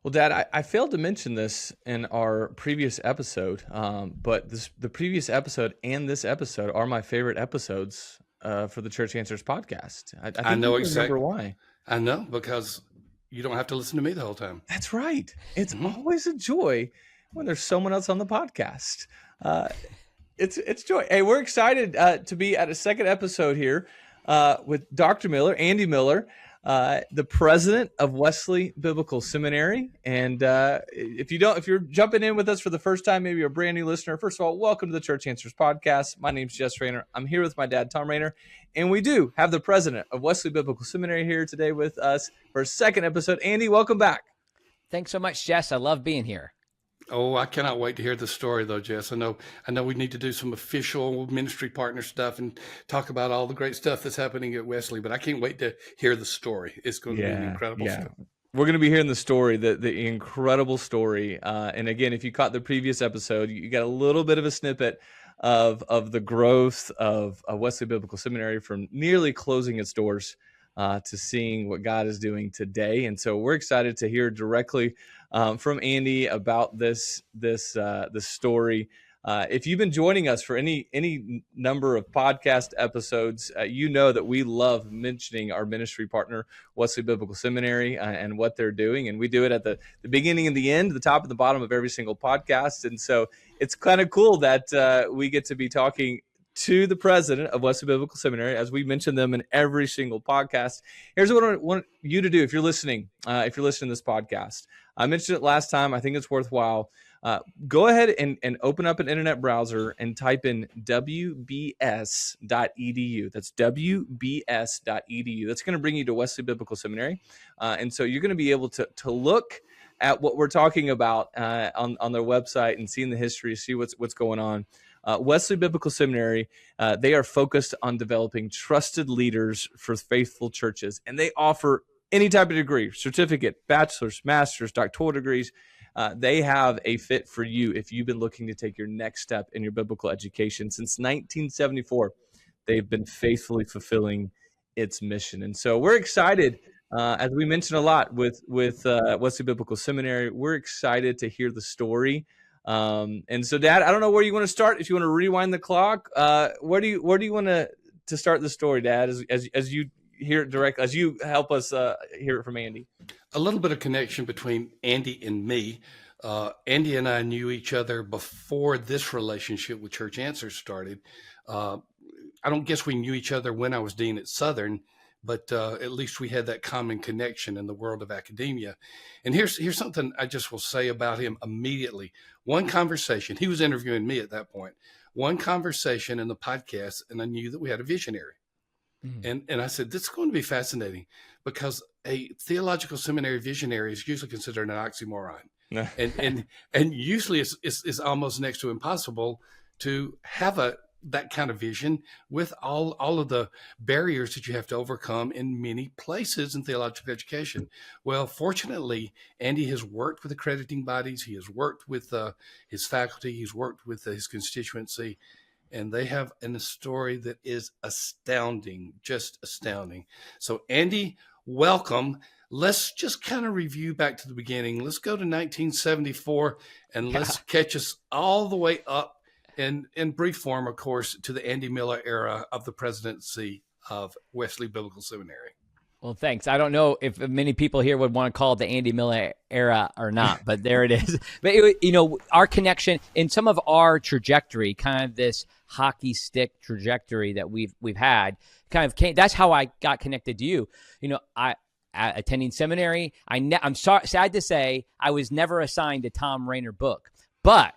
Well, Dad, I failed to mention this in our previous episode, but the previous episode and this episode are my favorite episodes for the Church Answers podcast. I I think you know remember exactly. why. I know because you don't have to listen to me the whole time. That's right. It's Hmm. always a joy when there's someone else on the podcast. Uh, it's joy. Hey, we're excited to be at a second episode here with Dr. Miller, Andy Miller, the president of Wesley Biblical Seminary. And if you're jumping in with us for the first time, maybe you're a brand new listener. First of all, welcome to the Church Answers podcast. My name's Jess Rayner. I'm here with my dad, Thom Rayner, and we do have the president of Wesley Biblical Seminary here today with us for a second episode. Andy, welcome back. Thanks so much, Jess. I love being here. Oh, I cannot wait to hear the story, though, Jess. I know. We need to do some official ministry partner stuff and talk about all the great stuff that's happening at Wesley. But I can't wait to hear the story. It's going to be an incredible story. We're going to be hearing the story, the incredible story. And again, if you caught the previous episode, you got a little bit of a snippet of the growth of Wesley Biblical Seminary from nearly closing its doors to seeing what God is doing today. And so we're excited to hear directly from Andy about this story. If you've been joining us for any number of podcast episodes, you know that we love mentioning our ministry partner, Wesley Biblical Seminary, and what they're doing. And we do it at the beginning and the end, the top and the bottom of every single podcast. And so it's kind of cool that we get to be talking to the president of Wesley Biblical Seminary, as we mention them in every single podcast. Here's what I want you to do if you're listening to this podcast. I mentioned it last time. I think it's worthwhile. Go ahead and open up an internet browser and type in wbs.edu. That's wbs.edu. That's going to bring you to Wesley Biblical Seminary. And so you're going to be able to look at what we're talking about on their website and seeing the history, see what's going on. Wesley Biblical Seminary, they are focused on developing trusted leaders for faithful churches, and they offer any type of degree, certificate, bachelor's, master's, doctoral degrees. They have a fit for you if you've been looking to take your next step in your biblical education. Since 1974, they've been faithfully fulfilling its mission. And so we're excited, as we mentioned a lot with Wesley Biblical Seminary, we're excited to hear the story. And so, Dad, I don't know where you want to start. If you want to rewind the clock, where do you want to start the story, Dad, as you hear it directly, as you help us hear it from Andy? A little bit of connection between Andy and me. Andy and I knew each other before this relationship with Church Answers started. I don't guess we knew each other when I was dean at Southern, but at least we had that common connection in the world of academia. And here's something I just will say about him immediately. One conversation, he was interviewing me at that point, one conversation in the podcast, and I knew that we had a visionary. And I said, this is going to be fascinating, because a theological seminary visionary is usually considered an oxymoron. and usually it's almost next to impossible to have that kind of vision with all of the barriers that you have to overcome in many places in theological education. Well, fortunately, Andy has worked with accrediting bodies. He has worked with his faculty. He's worked with his constituency. And they have a story that is astounding, just astounding. So, Andy, welcome. Let's just kind of review back to the beginning. Let's go to 1974 and let's catch us all the way up in brief form, of course, to the Andy Miller era of the presidency of Wesley Biblical Seminary. Well, thanks. I don't know if many people here would want to call it the Andy Miller era or not, but there it is. But, our connection in some of our trajectory, kind of this hockey stick trajectory that we've had, kind of came. That's how I got connected to you. Attending seminary, I'm sad to say I was never assigned a Thom Rayner book, but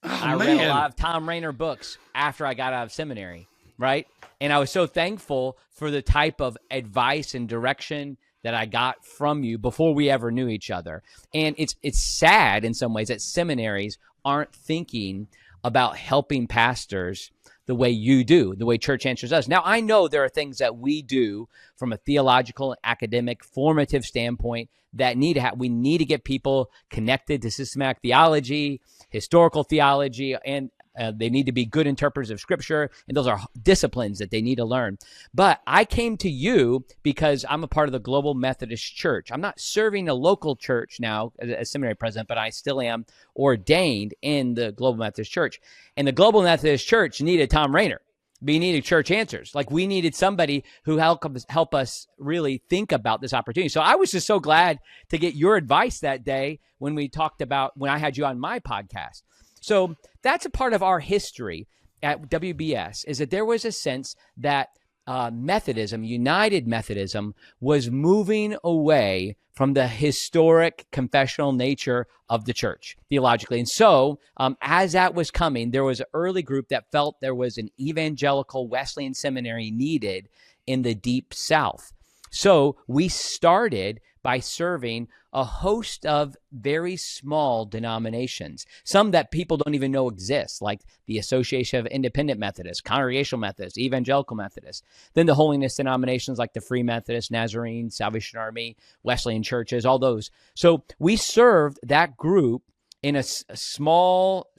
I read a lot of Thom Rayner books after I got out of seminary, right? And I was so thankful for the type of advice and direction that I got from you before we ever knew each other. And it's sad in some ways that seminaries aren't thinking about helping pastors the way you do, the way Church Answers does. Now, I know there are things that we do from a theological, academic, formative standpoint that we need to get people connected to systematic theology, historical theology, and They need to be good interpreters of Scripture, and those are disciplines that they need to learn. But I came to you because I'm a part of the Global Methodist Church. I'm not serving a local church now as seminary president, but I still am ordained in the Global Methodist Church. And the Global Methodist Church needed Thom Rainer. We needed Church Answers. Like, we needed somebody who help us really think about this opportunity. So I was just so glad to get your advice that day when we talked about, when I had you on my podcast. So that's a part of our history at WBS, is that there was a sense that Methodism, United Methodism, was moving away from the historic confessional nature of the church theologically. And so as that was coming, there was an early group that felt there was an evangelical Wesleyan seminary needed in the Deep South. So we started by serving a host of very small denominations, some that people don't even know exist, like the Association of Independent Methodists, Congregational Methodists, Evangelical Methodists, then the holiness denominations like the Free Methodist, Nazarene, Salvation Army, Wesleyan churches, all those. So we served that group in a small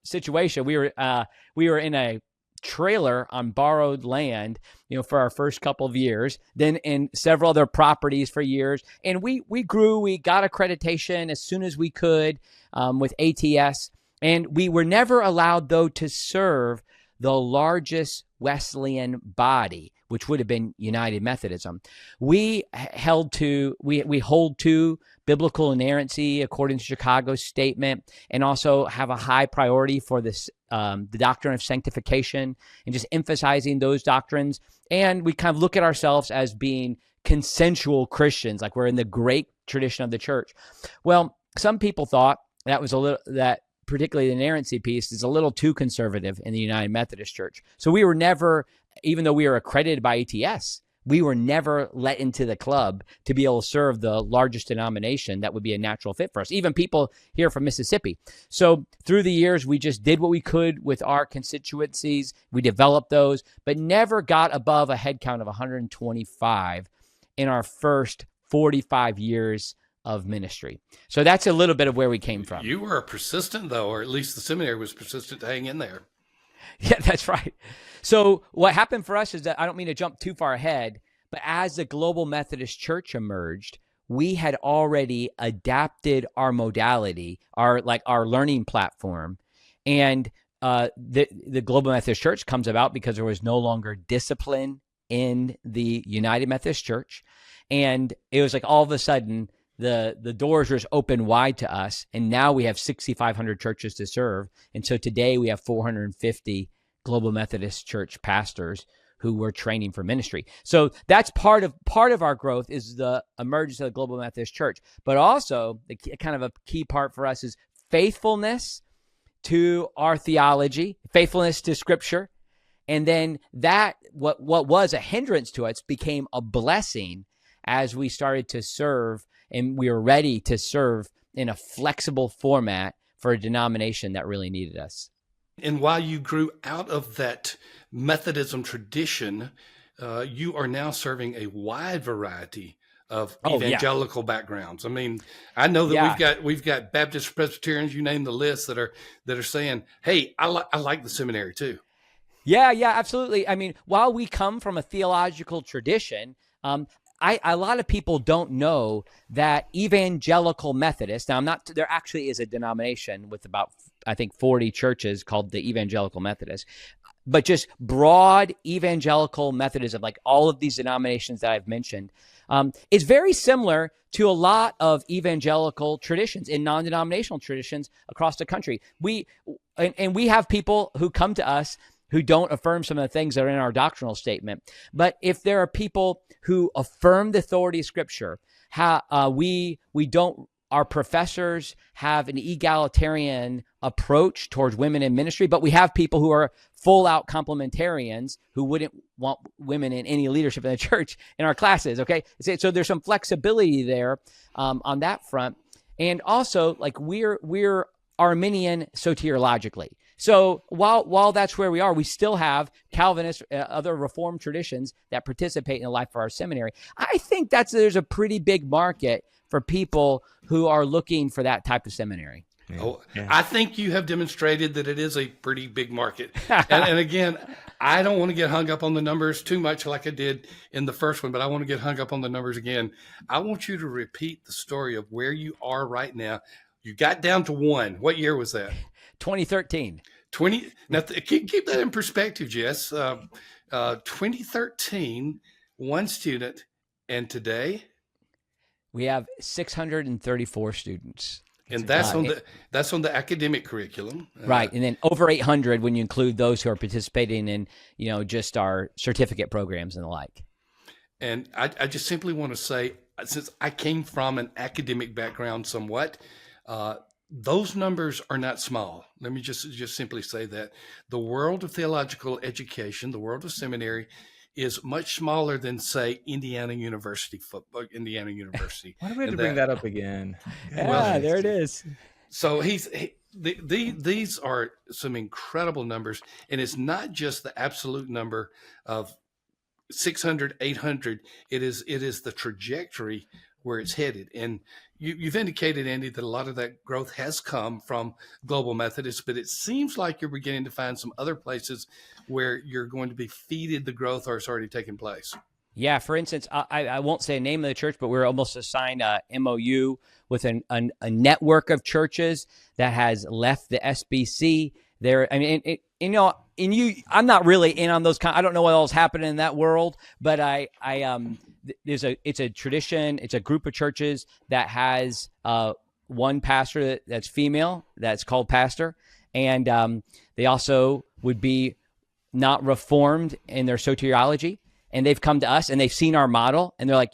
situation. We were in a trailer on borrowed land, for our first couple of years, then in several other properties for years. And we grew, we got accreditation as soon as we could with ATS. And we were never allowed, though, to serve the largest Wesleyan body, which would have been United Methodism. We hold to biblical inerrancy according to Chicago's statement, and also have a high priority for this, the doctrine of sanctification, and just emphasizing those doctrines. And we kind of look at ourselves as being consensual Christians, like we're in the great tradition of the church. Well, some people thought that particularly the inerrancy piece is a little too conservative in the United Methodist Church. So we were never, even though we were accredited by ATS, we were never let into the club to be able to serve the largest denomination that would be a natural fit for us, even people here from Mississippi. So through the years, we just did what we could with our constituencies. We developed those, but never got above a head count of 125 in our first 45 years of ministry. So that's a little bit of where we came from. You were persistent, though, or at least the seminary was persistent to hang in there. Yeah, that's right. So what happened for us is that, I don't mean to jump too far ahead, but as the Global Methodist Church emerged, we had already adapted our modality, our learning platform. And the Global Methodist Church comes about because there was no longer discipline in the United Methodist Church. And it was like all of a sudden, the doors were just open wide to us, and now we have 6,500 churches to serve. And so today we have 450 Global Methodist Church pastors who we're training for ministry. So that's part of our growth, is the emergence of the Global Methodist Church. But also, kind of a key part for us is faithfulness to our theology, faithfulness to Scripture, and then that what was a hindrance to us became a blessing as we started to serve. And we were ready to serve in a flexible format for a denomination that really needed us. And while you grew out of that Methodism tradition, you are now serving a wide variety of evangelical backgrounds. I mean, I know that we've got Baptist, Presbyterians, you name the list, that are saying, "Hey, I like the seminary too." Yeah, absolutely. I mean, while we come from a theological tradition, a lot of people don't know that Evangelical Methodist, now there actually is a denomination with about, I think, 40 churches called the Evangelical Methodist, but just broad Evangelical Methodism, like all of these denominations that I've mentioned, is very similar to a lot of evangelical traditions and non-denominational traditions across the country. We have people who come to us who don't affirm some of the things that are in our doctrinal statement. But if there are people who affirm the authority of Scripture, our professors have an egalitarian approach towards women in ministry, but we have people who are full-out complementarians who wouldn't want women in any leadership in the church in our classes, okay? So there's some flexibility there on that front. And also, like, we're Arminian soteriologically. So while that's where we are, we still have Calvinist, other Reformed traditions that participate in the life of our seminary. I think there's a pretty big market for people who are looking for that type of seminary. Oh, Yeah. I think you have demonstrated that it is a pretty big market. And again, I don't want to get hung up on the numbers too much like I did in the first one, but I want to get hung up on the numbers again. I want you to repeat the story of where you are right now. You got down to one. What year was that? 2013. 20. Now, keep that in perspective, Jess. 2013, one student, and today, We have 634 students. and that's on the academic curriculum, Right. And then over 800 when you include those who are participating in, just our certificate programs and the like. And I just simply want to say, since I came from an academic background somewhat, those numbers are not small. Let me just simply say that the world of theological education, the world of seminary, is much smaller than, say, Indiana University football. Indiana University. Why do we have to bring that up again? Yeah, there it is. So these are some incredible numbers, and it's not just the absolute number of 600, 800. It is the trajectory where it's headed. And you've indicated, Andy, that a lot of that growth has come from Global Methodist, but it seems like you're beginning to find some other places where you're going to be feeded the growth, or it's already taken place. Yeah, for instance, I won't say the name of the church, but we're almost assigned a MOU with a network of churches that has left the SBC. I'm not really in on those I don't know what else happened in that world, but it's a tradition. It's a group of churches that has one pastor that's female, that's called pastor, and they also would be not reformed in their soteriology. And they've come to us and they've seen our model and they're like,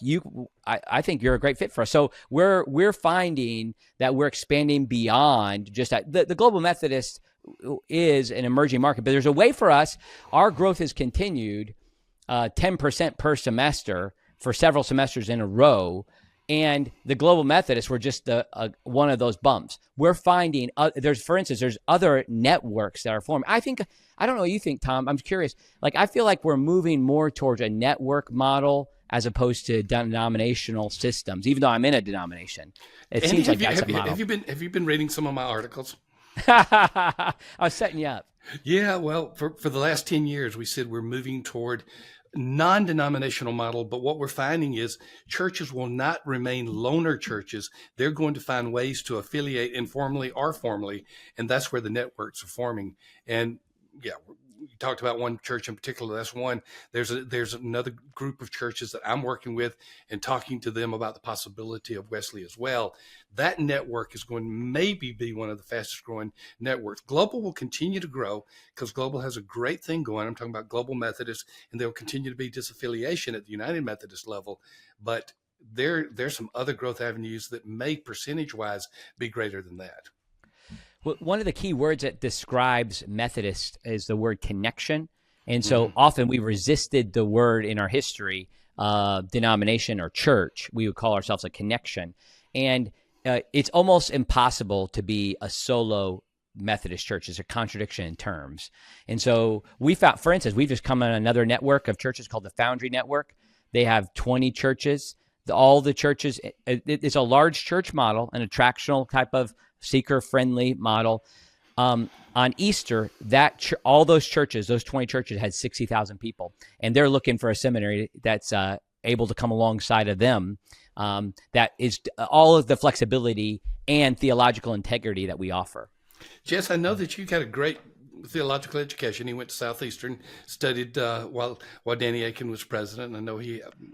I think you're a great fit for us. So we're finding that we're expanding beyond just that. The Global Methodist is an emerging market, but there's a way for us. Our growth has continued 10% per semester for several semesters in a row. And the Global Methodists were just one of those bumps. We're finding there's other networks that are forming. I don't know what you think, Thom. I'm curious. I feel like we're moving more towards a network model as opposed to denominational systems. Even though I'm in a denomination, it seems like that's a model. Have you been reading some of my articles? I was setting you up. Yeah, well, for the last 10 years, we said we're moving toward non-denominational model, but what we're finding is churches will not remain loner churches. They're going to find ways to affiliate informally or formally, and that's where the networks are forming. And yeah, you talked about one church in particular. That's one. There's another group of churches that I'm working with and talking to them about the possibility of Wesley as well. That network is going to maybe be one of the fastest growing networks. Global will continue to grow because Global has a great thing going. I'm talking about Global Methodist, and there will continue to be disaffiliation at the United Methodist level. But there's some other growth avenues that may percentage-wise be greater than that. Well, one of the key words that describes Methodist is the word connection. And so often we resisted the word in our history, denomination or church. We would call ourselves a connection. And it's almost impossible to be a solo Methodist church. It's a contradiction in terms. And so we found, for instance, we've just come on another network of churches called the Foundry Network. They have 20 churches. All the churches, it's a large church model, an attractional type of seeker-friendly model. On Easter, all those churches, those 20 churches had 60,000 people, and they're looking for a seminary that's able to come alongside of them, that is all of the flexibility and theological integrity that we offer. Jess, I know that you got a great theological education. He went to Southeastern, studied while Danny Aiken was president. And I know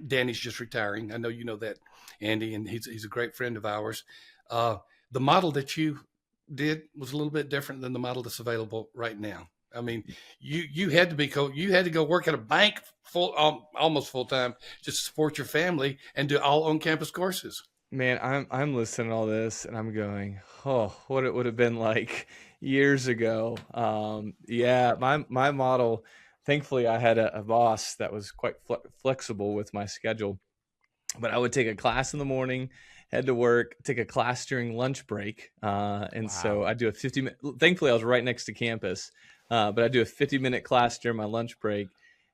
Danny's just retiring. I know you know that, Andy, and he's a great friend of ours. The model that you did was a little bit different than the model that's available right now. I mean, you had to go work at a bank almost full time just to support your family and do all on campus courses. Man, I'm listening to all this and I'm going, oh, what it would have been like years ago. Yeah, my model, thankfully I had a boss that was quite flexible with my schedule, but I would take a class in the morning, head to work, take a class during lunch break. So I do a 50-minute, thankfully I was right next to campus, but I do a 50-minute class during my lunch break.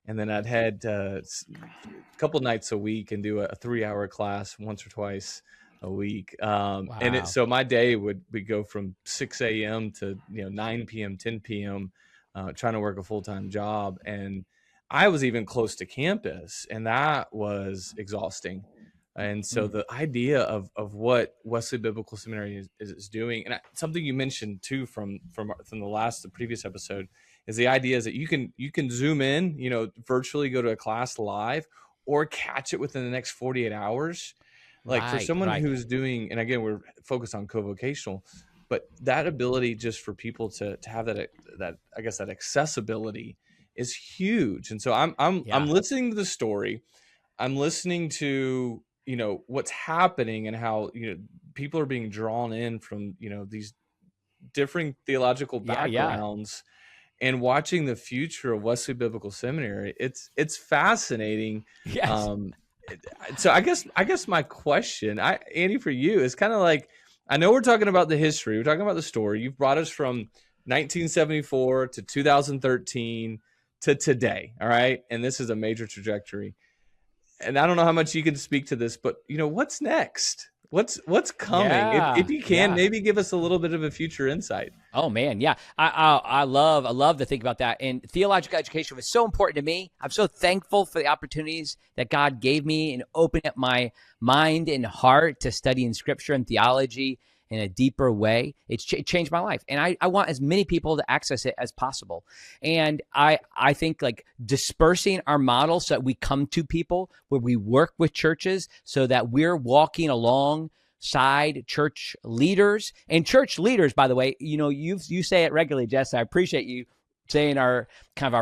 And then I'd head a couple nights a week and do a 3-hour class once or twice a week. Wow. So my day would go from 6 a.m. to 9 p.m., 10 p.m. Trying to work a full-time job, and I was even close to campus, and that was exhausting. And so the idea of what Wesley Biblical Seminary is doing, and something you mentioned too from the previous episode, is the idea is that you can zoom in, virtually go to a class live, or catch it within the next 48 hours. Like for someone who's doing, and again, we're focused on co-vocational, but that ability just for people to have that I guess that accessibility is huge. And so I'm listening to the story. I'm listening to, what's happening and how, people are being drawn in from, these differing theological backgrounds, and watching the future of Wesley Biblical Seminary. It's fascinating. Yes. So I guess my question, Andy, for you is kind of like, I know we're talking about the history, we're talking about the story. You've brought us from 1974 to 2013 to today. All right. And this is a major trajectory. And I don't know how much you can speak to this, but what's next? What's coming? If you can, maybe give us a little bit of a future insight. Oh man, yeah. I love to think about that. And theological education was so important to me. I'm so thankful for the opportunities that God gave me and opened up my mind and heart to studying scripture and theology in a deeper way. It's changed my life. And I want as many people to access it as possible. And I think like dispersing our model so that we come to people where we work with churches so that we're walking alongside church leaders. And church leaders, by the way, you say it regularly, Jess. I appreciate you saying our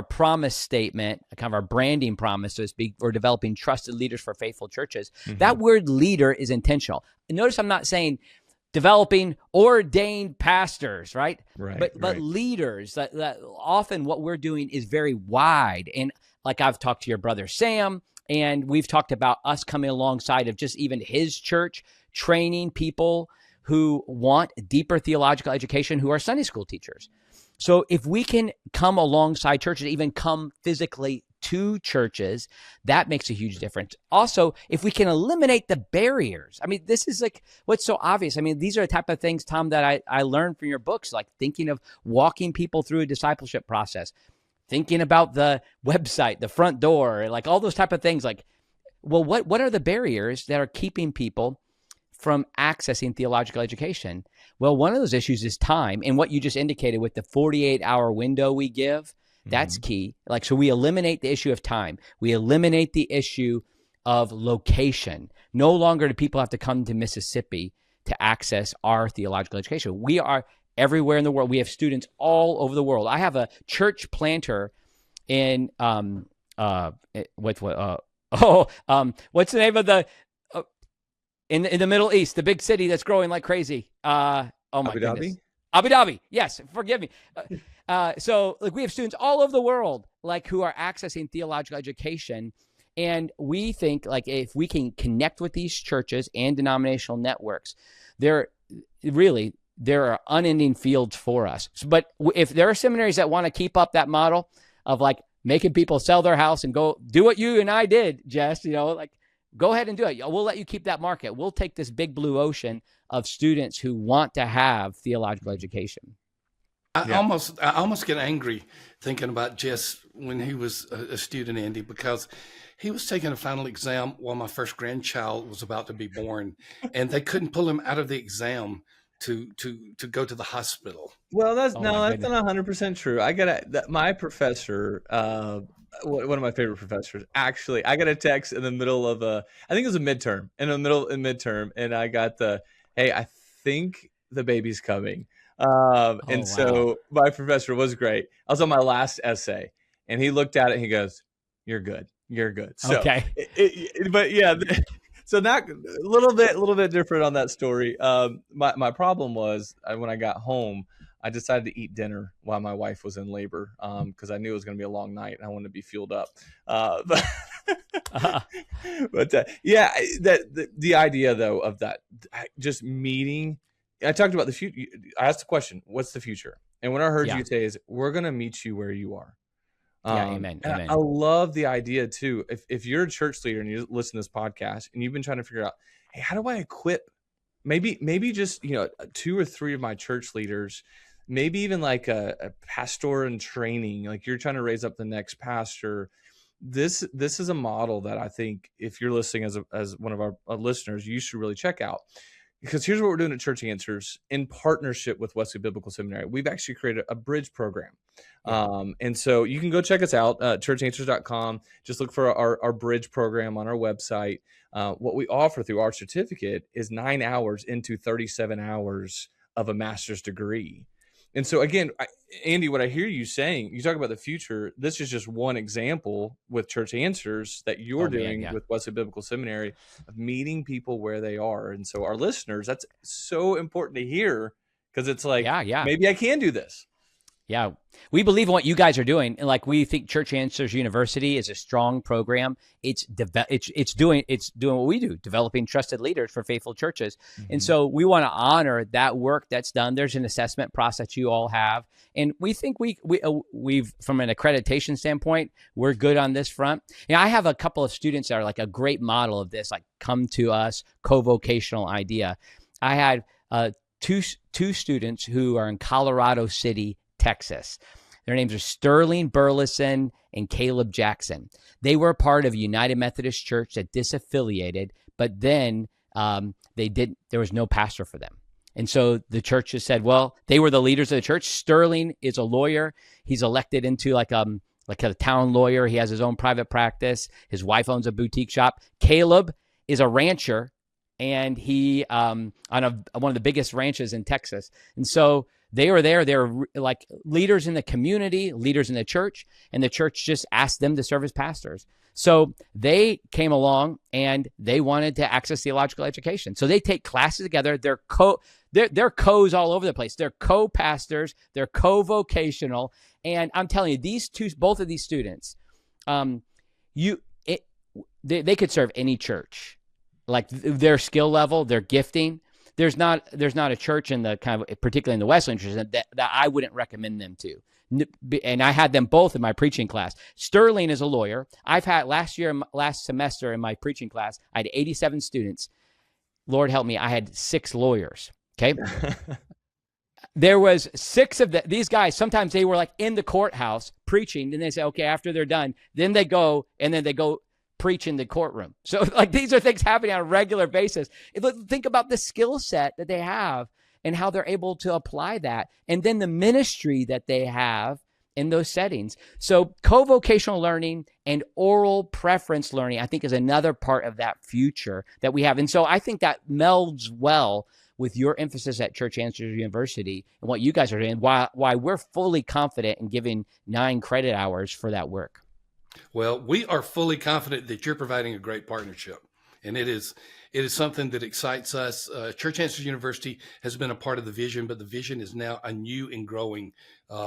promise statement, kind of our branding promise, so to speak. We're developing trusted leaders for faithful churches. Mm-hmm. That word leader is intentional. And notice I'm not saying developing ordained pastors, right? But leaders, that often what we're doing is very wide. And like I've talked to your brother Sam, and we've talked about us coming alongside of just even his church, training people who want deeper theological education, who are Sunday school teachers. So if we can come alongside churches, even come physically to churches, that makes a huge difference. Also, if we can eliminate the barriers, I mean, this is like what's so obvious. I mean, these are the type of things, Thom, that I learned from your books, like thinking of walking people through a discipleship process, thinking about the website, the front door, like all those type of things. Like, well, what are the barriers that are keeping people from accessing theological education? Well, one of those issues is time. And what you just indicated with the 48-hour window we give, that's key. Like, so we eliminate the issue of time. We eliminate the issue of location. No longer do people have to come to Mississippi to access our theological education. We are everywhere in the world. We have students all over the world. I have a church planter in what's the name of the in the Middle East, the big city that's growing like crazy. Oh my goodness. Abu Dhabi. Yes, forgive me. So like we have students all over the world like who are accessing theological education, and we think like if we can connect with these churches and denominational networks, there are unending fields for us. But if there are seminaries that want to keep up that model of like making people sell their house and go do what you and I did, Jess, like go ahead and do it. We'll let you keep that market. We'll take this big blue ocean of students who want to have theological education. I almost get angry thinking about Jess when he was a student, Andy, because he was taking a final exam while my first grandchild was about to be born, and they couldn't pull him out of the exam to go to the hospital. Well, that's not 100% true. My professor, one of my favorite professors, actually, I got a text in the middle of I think it was a midterm, in midterm, and I got hey, I think the baby's coming. So my professor was great. I was on my last essay, and he looked at it and he goes, "You're good. You're good." So, okay. But yeah, so that a little bit different on that story. My problem was when I got home, I decided to eat dinner while my wife was in labor because I knew it was going to be a long night and I wanted to be fueled up. But the idea though of that just meeting. I talked about the future. I asked the question, what's the future? And what I heard you say is, we're going to meet you where you are. Amen. I love the idea too. If you're a church leader and you listen to this podcast and you've been trying to figure out, hey, how do I equip maybe just, two or three of my church leaders, maybe even like a pastor in training, like you're trying to raise up the next pastor. This is a model that I think if you're listening as one of our listeners, you should really check out. Because here's what we're doing at Church Answers in partnership with Wesley Biblical Seminary. We've actually created a bridge program. And so you can go check us out, churchanswers.com. Just look for our bridge program on our website. What we offer through our certificate is 9 hours into 37 hours of a master's degree. And so again, Andy, what I hear you saying, you talk about the future. This is just one example with Church Answers that you're doing with Wesley Biblical Seminary of meeting people where they are. And so our listeners, that's so important to hear, because it's like, maybe I can do this. Yeah, we believe in what you guys are doing, and like we think Church Answers University is a strong program. It's doing what we do, developing trusted leaders for faithful churches, and so we want to honor that work that's done. There's an assessment process you all have, and we think we've from an accreditation standpoint, we're good on this front. And I have a couple of students that are like a great model of this, like come to us, co-vocational idea. I had two students who are in Colorado City, Texas. Their names are Sterling Burleson and Caleb Jackson. They were part of United Methodist Church that disaffiliated, but then there was no pastor for them. And so the church just said, well, they were the leaders of the church. Sterling is a lawyer. He's elected into like a town lawyer. He has his own private practice. His wife owns a boutique shop. Caleb is a rancher, and he on one of the biggest ranches in Texas. And so they were there. They're like leaders in the community, leaders in the church, and the church just asked them to serve as pastors. So they came along and they wanted to access theological education. So they take classes together. They're co's all over the place. They're co-pastors. They're co-vocational. And I'm telling you, both of these students, they could serve any church. Like their skill level, their gifting. There's not a church in the kind of, particularly in the Wesleyan tradition, that I wouldn't recommend them to. And I had them both in my preaching class. Sterling is a lawyer. I've had last semester in my preaching class, I had 87 students. Lord help me, I had 6 lawyers. Okay. There was 6 of these guys. Sometimes they were like in the courthouse preaching, and they say, okay, after they're done, then they go preach in the courtroom. So like these are things happening on a regular basis. Think about the skill set that they have and how they're able to apply that. And then the ministry that they have in those settings. So co-vocational learning and oral preference learning, I think, is another part of that future that we have. And so I think that melds well with your emphasis at Church Answers University and what you guys are doing, why we're fully confident in giving 9 credit hours for that work. Well, we are fully confident that you're providing a great partnership, and it is something that excites us. Church Answers University has been a part of the vision, but the vision is now a new and growing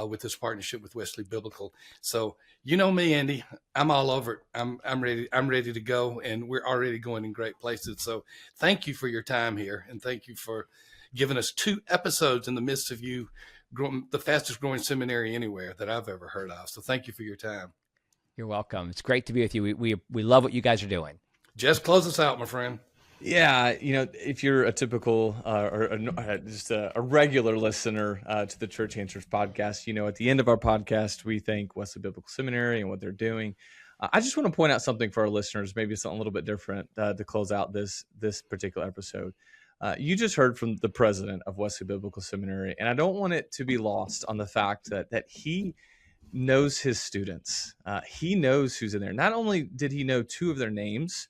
with this partnership with Wesley Biblical. So, you know me, Andy, I'm all over it. I'm ready. I'm ready to go, and we're already going in great places. So, thank you for your time here, and thank you for giving us 2 episodes in the midst of you growing the fastest growing seminary anywhere that I've ever heard of. So, thank you for your time. You're welcome. It's great to be with you. We love what you guys are doing. Just close us out, my friend. Yeah, if you're a typical just a regular listener to the Church Answers podcast, at the end of our podcast, we thank Wesley Biblical Seminary and what they're doing. I just want to point out something for our listeners, maybe something a little bit different to close out this particular episode. You just heard from the president of Wesley Biblical Seminary, and I don't want it to be lost on the fact that he knows his students. He knows who's in there. Not only did he know 2 of their names,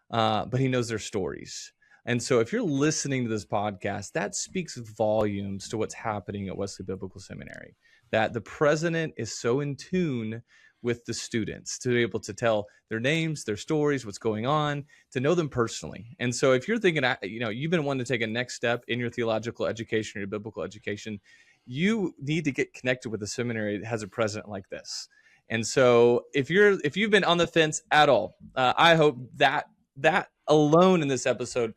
but he knows their stories. And so if you're listening to this podcast, that speaks volumes to what's happening at Wesley Biblical Seminary, that the president is so in tune with the students to be able to tell their names, their stories, what's going on, to know them personally. And so if you're thinking, you've been wanting to take a next step in your theological education or your biblical education, you need to get connected with a seminary that has a president like this. And so if you've been on the fence at all, I hope that alone in this episode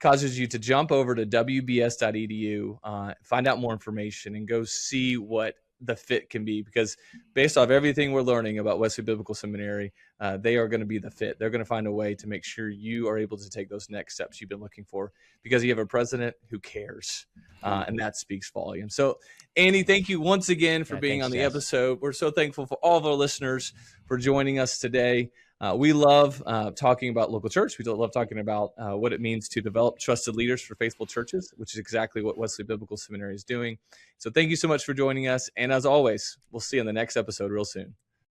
causes you to jump over to wbs.edu, find out more information, and go see what the fit can be, because based off everything we're learning about Wesley Biblical Seminary, they are going to be the fit. They're going to find a way to make sure you are able to take those next steps you've been looking for, because you have a president who cares, and that speaks volumes. So, Andy, thank you once again for being on the episode. We're so thankful for all of our listeners for joining us today. We love talking about local church. We love talking about what it means to develop trusted leaders for faithful churches, which is exactly what Wesley Biblical Seminary is doing. So thank you so much for joining us. And as always, we'll see you in the next episode real soon.